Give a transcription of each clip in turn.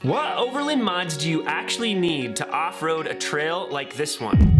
What Overland mods do you actually need to off-road a trail like this one?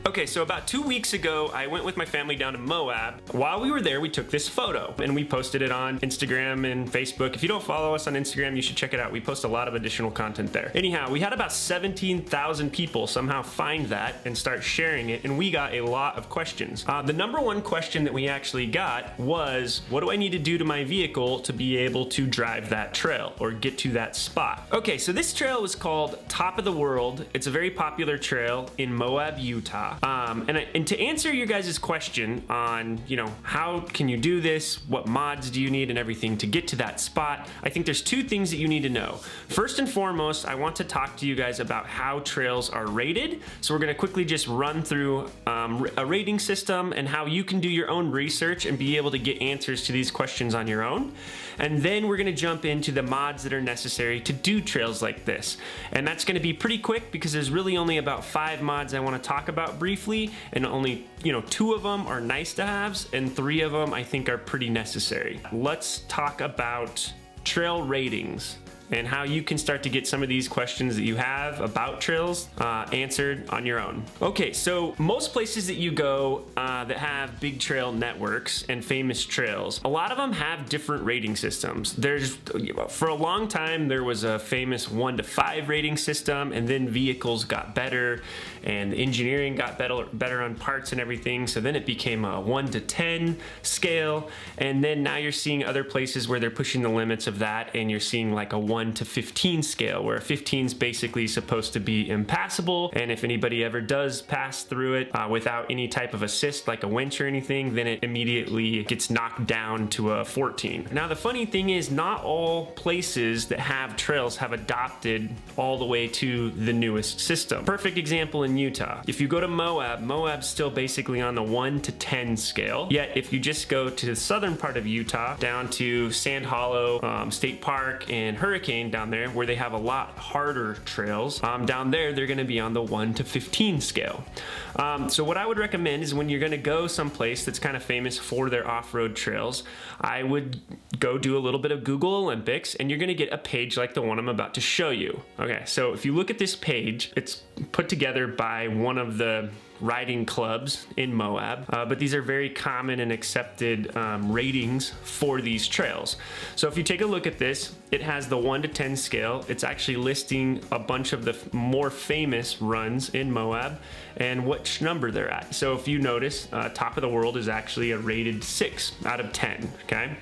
Okay, so about 2 weeks ago, I went with my family down to Moab. While we were there, we took this photo and we posted it on Instagram and Facebook. If you don't follow us on Instagram, you should check it out. We post a lot of additional content there. Anyhow, we had about 17,000 people somehow find that and start sharing it, and we got a lot of questions. The number one question that we actually got was, what do I need to do to my vehicle to be able to drive that trail or get to that spot? Okay, so this trail was called Top of the World. It's a very popular trail in Moab, Utah. And to answer your guys' question on, how can you do this, what mods do you need and everything to get to that spot, I think there's two things that you need to know. First and foremost, I want to talk to you guys about how trails are rated. So we're gonna quickly just run through a rating system and how you can do your own research and be able to get answers to these questions on your own. And then we're gonna jump into the mods that are necessary to do trails like this. And that's gonna be pretty quick because there's really only about 5 mods I wanna talk about briefly, and only 2 of them are nice to haves and 3 of them I think are pretty necessary. Let's talk about trail ratings and how you can start to get some of these questions that you have about trails answered on your own. Okay, so most places that you go that have big trail networks and famous trails, a lot of them have different rating systems. For a long time, there was a famous 1 to 5 rating system, and then vehicles got better and engineering got better on parts and everything, so then it became a 1 to 10 scale, and then now you're seeing other places where they're pushing the limits of that, and you're seeing like a 1 to 15 scale, where 15 is basically supposed to be impassable, and if anybody ever does pass through it without any type of assist like a winch or anything, then it immediately gets knocked down to a 14. Now the funny thing is, not all places that have trails have adopted all the way to the newest system. Perfect example in Utah. If you go to Moab's still basically on the 1 to 10 scale, yet if you just go to the southern part of Utah down to Sand Hollow State Park and Hurricane down there, where they have a lot harder trails, down there they're going to be on the 1 to 15 scale. So what I would recommend is when you're going to go someplace that's kind of famous for their off-road trails, I would go do a little bit of Google Olympics, and you're going to get a page like the one I'm about to show you. Okay, so if you look at this page, it's put together by one of the riding clubs in Moab, but these are very common and accepted ratings for these trails. So if you take a look at this, it has the 1 to 10 scale. It's actually listing a bunch of the more famous runs in Moab and which number they're at. So if you notice, Top of the World is actually a rated 6 out of 10, okay?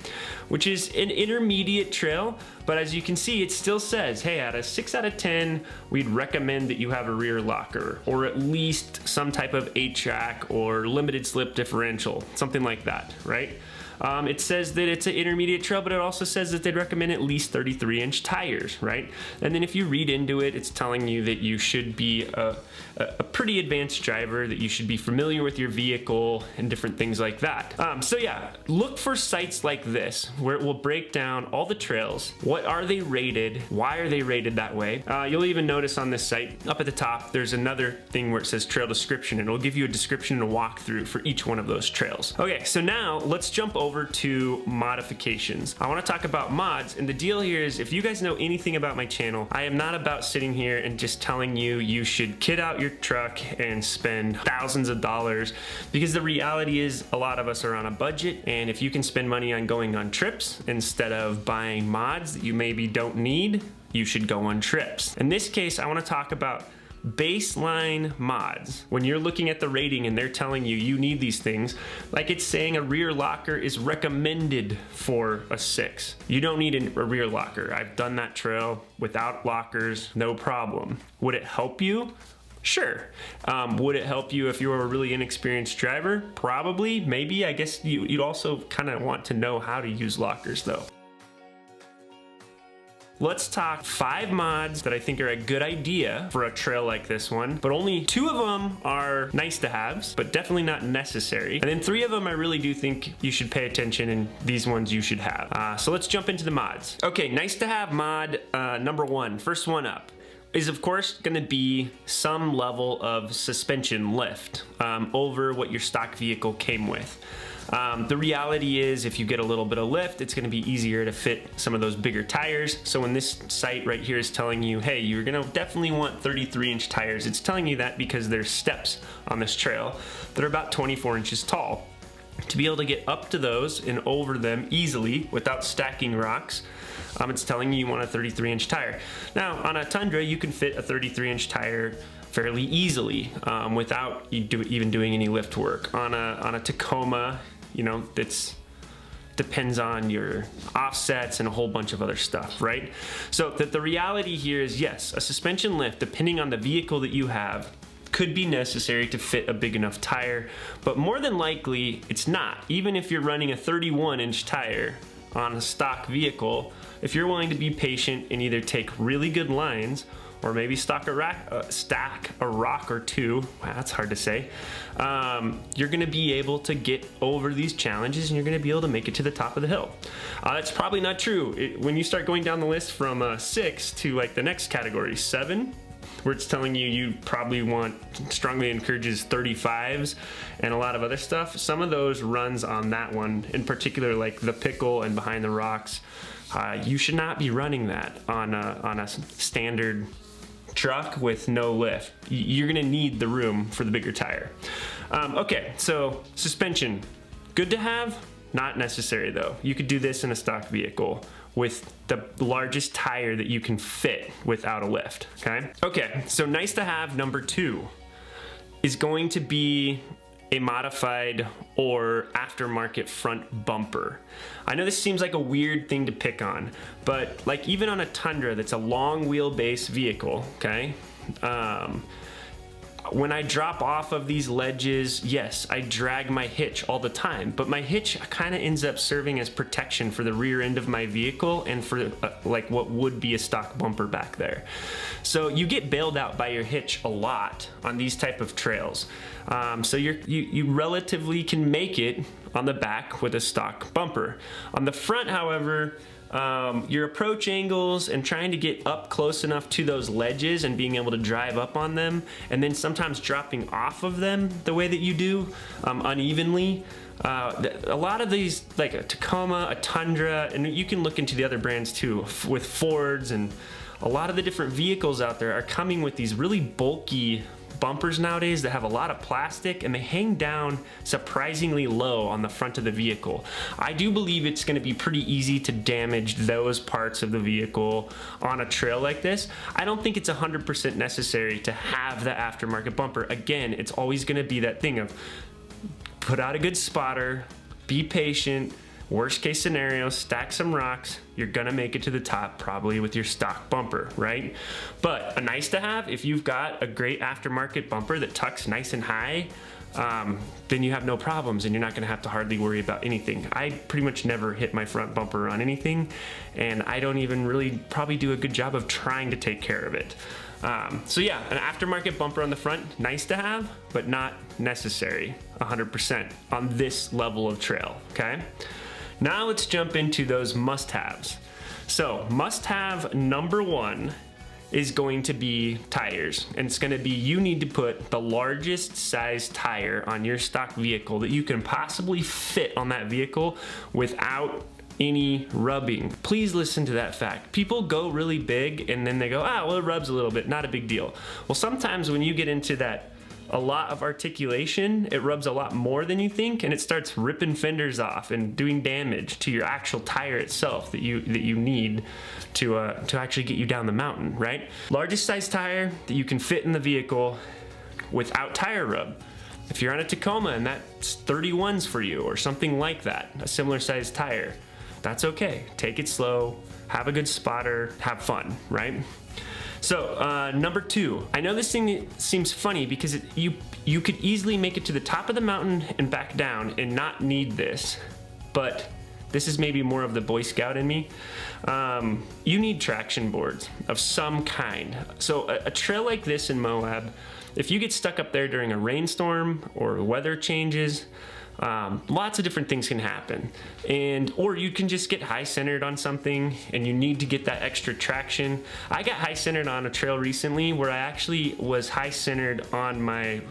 Which is an intermediate trail, but as you can see, it still says, hey, at a 6 out of 10, we'd recommend that you have a rear locker, or at least some type of 8-track or limited slip differential, something like that, right? It says that it's an intermediate trail, but it also says that they'd recommend at least 33-inch tires, right? And then if you read into it, it's telling you that you should be a pretty advanced driver, that you should be familiar with your vehicle and different things like that. So yeah, look for sites like this where it will break down all the trails. What are they rated? Why are they rated that way? You'll even notice on this site up at the top, there's another thing where it says trail description, and it'll give you a description and a walkthrough for each one of those trails. Okay, so now let's jump over to modifications. I want to talk about mods, and the deal here is, if you guys know anything about my channel, I am not about sitting here and just telling you you should kit out your truck and spend thousands of dollars, because the reality is a lot of us are on a budget, and if you can spend money on going on trips instead of buying mods that you maybe don't need, you should go on trips. In this case, I want to talk about baseline mods. When you're looking at the rating and they're telling you you need these things, like it's saying a rear locker is recommended for a 6. You don't need a rear locker. I've done that trail without lockers, no problem. Would it help you? Sure. Would it help you if you were a really inexperienced driver? Probably, maybe. I guess you'd also kind of want to know how to use lockers though. Let's talk 5 mods that I think are a good idea for a trail like this one, but only 2 of them are nice to haves, but definitely not necessary. And then 3 of them I really do think you should pay attention, and these ones you should have. So let's jump into the mods. Okay, nice to have mod number 1, first one up, is of course going to be some level of suspension lift over what your stock vehicle came with. The reality is if you get a little bit of lift, it's gonna be easier to fit some of those bigger tires. So when this site right here is telling you, hey, you're gonna definitely want 33-inch tires, it's telling you that because there's steps on this trail that are about 24 inches tall. To be able to get up to those and over them easily without stacking rocks, it's telling you want a 33-inch tire. Now, on a Tundra, you can fit a 33-inch tire fairly easily without even doing any lift work. On a Tacoma, you know, it's depends on your offsets and a whole bunch of other stuff, right? So the reality here is, yes, a suspension lift, depending on the vehicle that you have, could be necessary to fit a big enough tire, but more than likely it's not. Even if you're running a 31-inch tire on a stock vehicle, if you're willing to be patient and either take really good lines or maybe stack a rock or two, wow, that's hard to say, you're gonna be able to get over these challenges and you're gonna be able to make it to the top of the hill. That's probably not true. When you start going down the list from 6 to like the next category, 7, where it's telling you probably want, strongly encourages 35s and a lot of other stuff. Some of those runs on that one, in particular like the Pickle and Behind the Rocks, you should not be running that on a standard truck with no lift. You're gonna need the room for the bigger tire. Okay, so suspension, good to have, not necessary though. You could do this in a stock vehicle with the largest tire that you can fit without a lift, okay? Okay, so nice to have number 2 is going to be a modified or aftermarket front bumper. I know this seems like a weird thing to pick on, but like even on a Tundra that's a long wheelbase vehicle, okay? When I drop off of these ledges, yes, I drag my hitch all the time, but my hitch kind of ends up serving as protection for the rear end of my vehicle and for like what would be a stock bumper back there. So you get bailed out by your hitch a lot on these type of trails. So you relatively can make it on the back with a stock bumper. On the front, however, your approach angles and trying to get up close enough to those ledges and being able to drive up on them and then sometimes dropping off of them the way that you do unevenly. A lot of these, like a Tacoma, a Tundra, and you can look into the other brands too with Fords, and a lot of the different vehicles out there are coming with these really bulky bumpers nowadays that have a lot of plastic and they hang down surprisingly low on the front of the vehicle. I do believe it's going to be pretty easy to damage those parts of the vehicle on a trail like this. I don't think it's 100% necessary to have the aftermarket bumper. Again, it's always going to be that thing of put out a good spotter, be patient, worst case scenario, stack some rocks, you're gonna make it to the top probably with your stock bumper, right? But a nice to have, if you've got a great aftermarket bumper that tucks nice and high, then you have no problems and you're not gonna have to hardly worry about anything. I pretty much never hit my front bumper on anything, and I don't even really probably do a good job of trying to take care of it. So yeah, an aftermarket bumper on the front, nice to have, but not necessary 100% on this level of trail, okay? Now let's jump into those must-haves. So must-have number 1 is going to be tires, and it's gonna be you need to put the largest size tire on your stock vehicle that you can possibly fit on that vehicle without any rubbing. Please listen to that fact. People go really big and then they go, well, it rubs a little bit, not a big deal. Well, sometimes when you get into that a lot of articulation, it rubs a lot more than you think, and it starts ripping fenders off and doing damage to your actual tire itself that you need to actually get you down the mountain, right? Largest size tire that you can fit in the vehicle without tire rub. If you're on a Tacoma and that's 31s for you or something like that, a similar size tire, that's okay. Take it slow, have a good spotter, have fun, right? So number 2, I know this thing seems funny because you could easily make it to the top of the mountain and back down and not need this, but this is maybe more of the Boy Scout in me. You need traction boards of some kind. So a trail like this in Moab, if you get stuck up there during a rainstorm or weather changes, lots of different things can happen, or you can just get high centered on something and you need to get that extra traction. I got high centered on a trail recently where I actually was high centered on my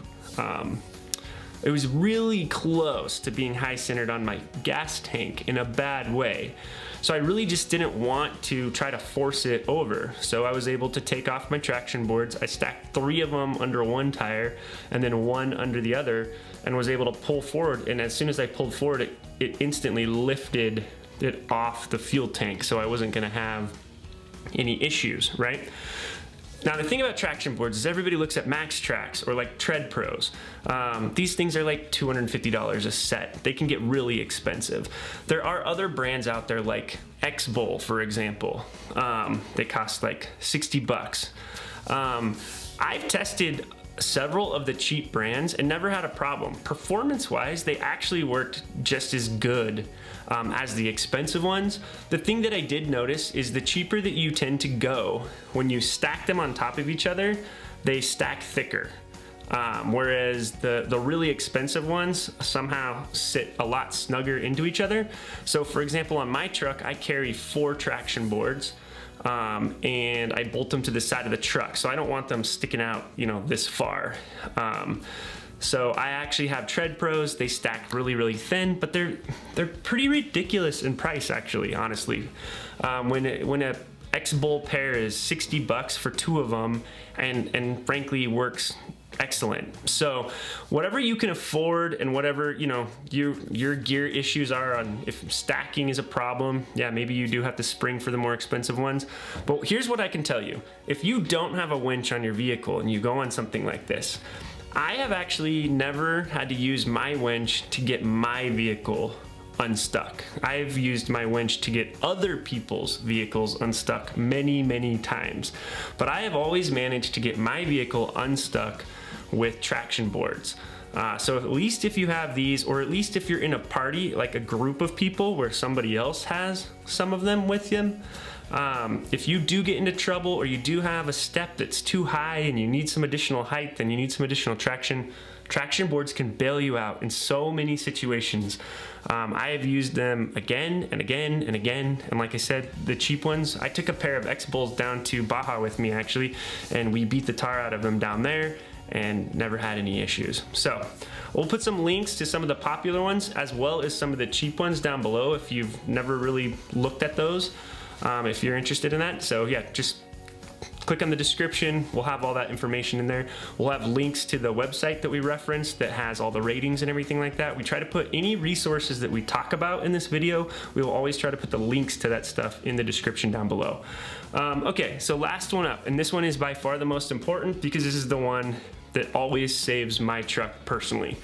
It was really close to being high centered on my gas tank in a bad way. So I really just didn't want to try to force it over. So I was able to take off my traction boards. I stacked 3 of them under one tire and then 1 under the other, and was able to pull forward. And as soon as I pulled forward, it instantly lifted it off the fuel tank, so I wasn't gonna have any issues, right? Now the thing about traction boards is everybody looks at Max Tracks or like Tread Pros. These things are like $250 a set. They can get really expensive. There are other brands out there like X-Bowl, for example. They cost like 60 bucks. I've tested several of the cheap brands and never had a problem. Performance-wise, they actually worked just as good as the expensive ones. The thing that I did notice is the cheaper that you tend to go, when you stack them on top of each other, they stack thicker. Whereas the really expensive ones somehow sit a lot snugger into each other. So for example, on my truck, I carry 4 traction boards. And I bolt them to the side of the truck, so I don't want them sticking out, you know, this far. So I actually have Tread Pros. They stack really, really thin, but they're pretty ridiculous in price, actually, honestly. When a X-Bowl pair is 60 bucks for 2 of them, and frankly works excellent. So whatever you can afford and whatever, you know, your gear issues are, on if stacking is a problem, yeah, maybe you do have to spring for the more expensive ones. But here's what I can tell you. If you don't have a winch on your vehicle and you go on something like this, I have actually never had to use my winch to get my vehicle unstuck. I've used my winch to get other people's vehicles unstuck many, many times. But I have always managed to get my vehicle unstuck with traction boards. So at least if you have these, or at least if you're in a party, like a group of people where somebody else has some of them with them, if you do get into trouble, or you do have a step that's too high and you need some additional height and you need some additional traction, traction boards can bail you out in so many situations. I have used them again and again and again, and like I said, the cheap ones, I took a pair of X-Bowls down to Baja with me actually, and we beat the tar out of them down there and never had any issues. So we'll put some links to some of the popular ones as well as some of the cheap ones down below if you've never really looked at those, if you're interested in that. So yeah, just click on the description. We'll have all that information in there. We'll have links to the website that we referenced that has all the ratings and everything like that. We try to put any resources that we talk about in this video, we will always try to put the links to that stuff in the description down below. Okay, so last one up, and this one is by far the most important because this is the one that always saves my truck personally,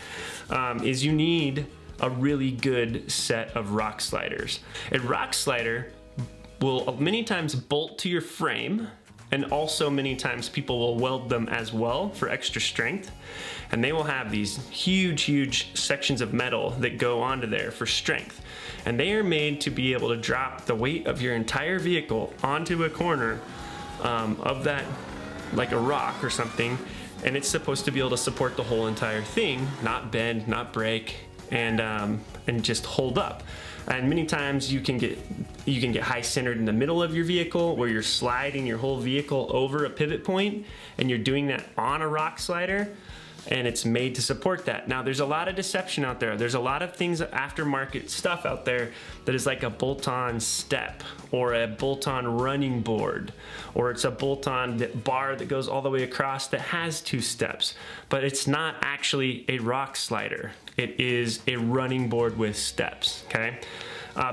is you need a really good set of rock sliders. A rock slider will many times bolt to your frame, and also many times people will weld them as well for extra strength. And they will have these huge, huge sections of metal that go onto there for strength. And they are made to be able to drop the weight of your entire vehicle onto a corner of that, like a rock or something. And it's supposed to be able to support the whole entire thing, not bend, not break, and just hold up. And many times you can get high centered in the middle of your vehicle where you're sliding your whole vehicle over a pivot point, and you're doing that on a rock slider, and it's made to support that. Now there's a lot of deception out there. There's a lot of things, aftermarket stuff out there that is like a bolt-on step or a bolt-on running board, or it's a bolt-on bar that goes all the way across that has 2 steps, but it's not actually a rock slider. It is a running board with steps, okay?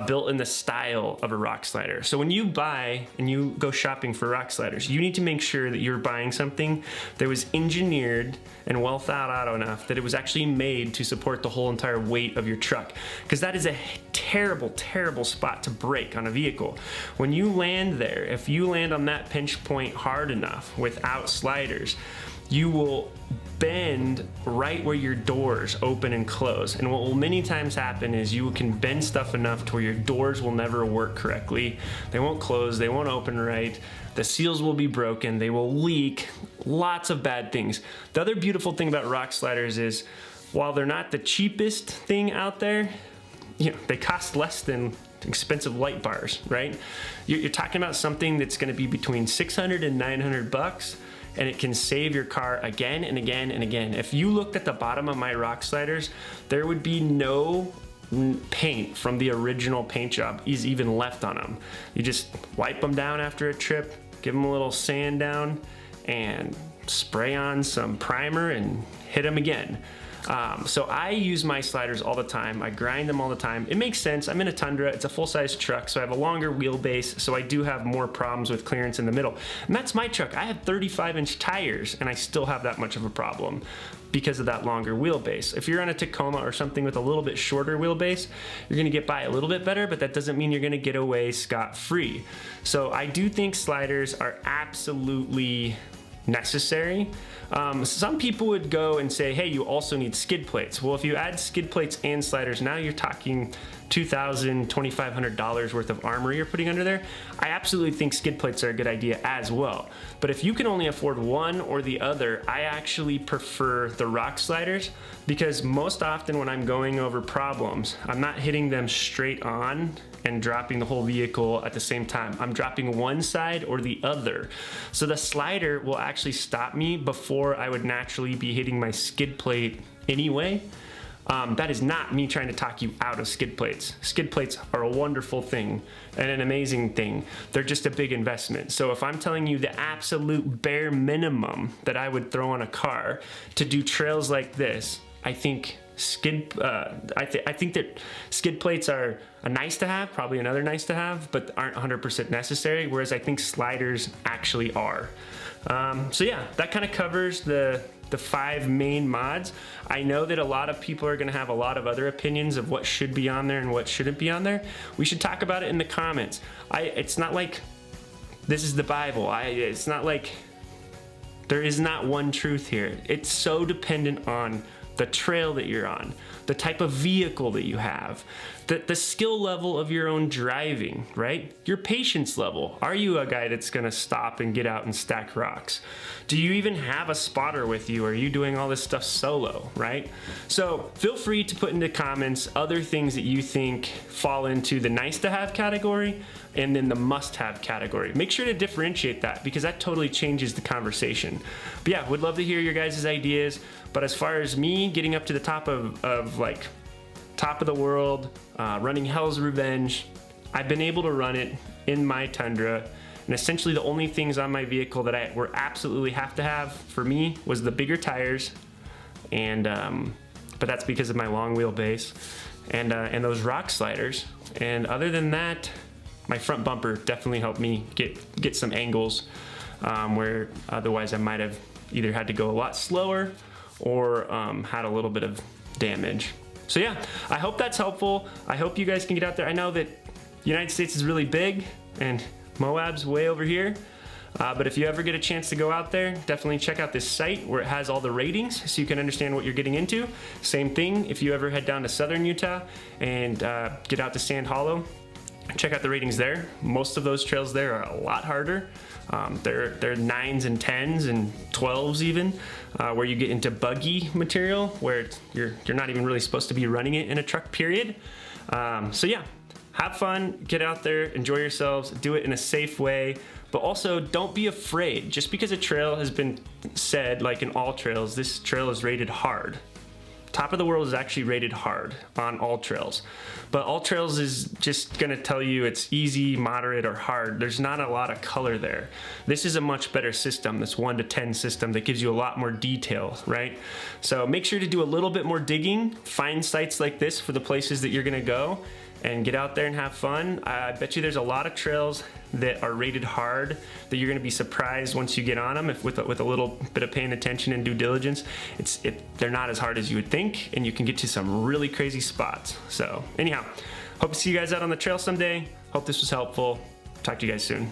Built in the style of a rock slider. So when you buy and you go shopping for rock sliders, you need to make sure that you're buying something that was engineered and well thought out enough that it was actually made to support the whole entire weight of your truck. Because that is a terrible, terrible spot to break on a vehicle. When you land there, if you land on that pinch point hard enough without sliders, you will bend right where your doors open and close. And what will many times happen is you can bend stuff enough to where your doors will never work correctly. They won't close, they won't open right, the seals will be broken, they will leak, lots of bad things. The other beautiful thing about rock sliders is, while they're not the cheapest thing out there, you know, they cost less than expensive light bars, right? You're talking about something that's gonna be between 600 and 900 bucks. and it can save your car again and again and again. If you looked at the bottom of my rock sliders, there would be no paint from the original paint job is even left on them. You just wipe them down after a trip, give them a little sand down, and spray on some primer and hit them again. So I use my sliders all the time. I grind them all the time. It makes sense. I'm in a Tundra. It's a full-size truck, so I have a longer wheelbase, so I do have more problems with clearance in the middle. And that's my truck. I have 35-inch tires, and I still have that much of a problem because of that longer wheelbase. If you're on a Tacoma or something with a little bit shorter wheelbase, you're gonna get by a little bit better, but that doesn't mean you're gonna get away scot-free. So I do think sliders are absolutely necessary. Some people would go and say, hey, you also need skid plates. Well, if you add skid plates and sliders, now you're talking $2,000, $2,500 worth of armor you're putting under there. I absolutely think skid plates are a good idea as well. But if you can only afford one or the other, I actually prefer the rock sliders, because most often when I'm going over problems, I'm not hitting them straight on and dropping the whole vehicle at the same time. I'm dropping one side or the other. So the slider will actually stop me before I would naturally be hitting my skid plate anyway. That is not me trying to talk you out of skid plates. Skid plates are a wonderful thing and an amazing thing. They're just a big investment. So if I'm telling you the absolute bare minimum that I would throw on a car to do trails like this, I think I think that skid plates are a nice to have, probably another nice to have, but aren't 100% necessary, whereas I think sliders actually are. So yeah, that kind of covers the 5 main mods. I know that a lot of people are going to have a lot of other opinions of what should be on there and what shouldn't be on there. We should talk about it in the comments. It's not like this is the Bible. It's not like there is not one truth here. It's so dependent on the trail that you're on, the type of vehicle that you have, the skill level of your own driving, right? Your patience level. Are you a guy that's gonna stop and get out and stack rocks? Do you even have a spotter with you? Are you doing all this stuff solo, right? So feel free to put in the comments other things that you think fall into the nice to have category and then the must have category. Make sure to differentiate that, because that totally changes the conversation. But yeah, would love to hear your guys' ideas. But as far as me getting up to the top of like top of the world, running Hell's Revenge, I've been able to run it in my Tundra. And essentially the only things on my vehicle that I were absolutely have to have for me was the bigger tires, and but that's because of my long wheelbase, and those rock sliders. And other than that, my front bumper definitely helped me get some angles where otherwise I might have either had to go a lot slower or had a little bit of damage. So yeah, I hope that's helpful. I hope you guys can get out there. I know that the United States is really big and Moab's way over here. But if you ever get a chance to go out there, definitely check out this site where it has all the ratings so you can understand what you're getting into. Same thing if you ever head down to southern Utah and get out to Sand Hollow, check out the ratings there. Most of those trails there are a lot harder. They're 9s and 10s and 12s even, where you get into buggy material where you're not even really supposed to be running it in a truck, period. So yeah, have fun, get out there, enjoy yourselves, do it in a safe way, but also don't be afraid. Just because a trail has been said, like in all trails, this trail is rated hard. Top of the World is actually rated hard on all trails, but all trails is just gonna tell you it's easy, moderate, or hard. There's not a lot of color there. This is a much better system, this 1 to 10 system that gives you a lot more detail, right? So make sure to do a little bit more digging, find sites like this for the places that you're gonna go, and get out there and have fun. I bet you there's a lot of trails that are rated hard that you're gonna be surprised once you get on them with a little bit of paying attention and due diligence. They're not as hard as you would think, and you can get to some really crazy spots. So anyhow, hope to see you guys out on the trail someday. Hope this was helpful. Talk to you guys soon.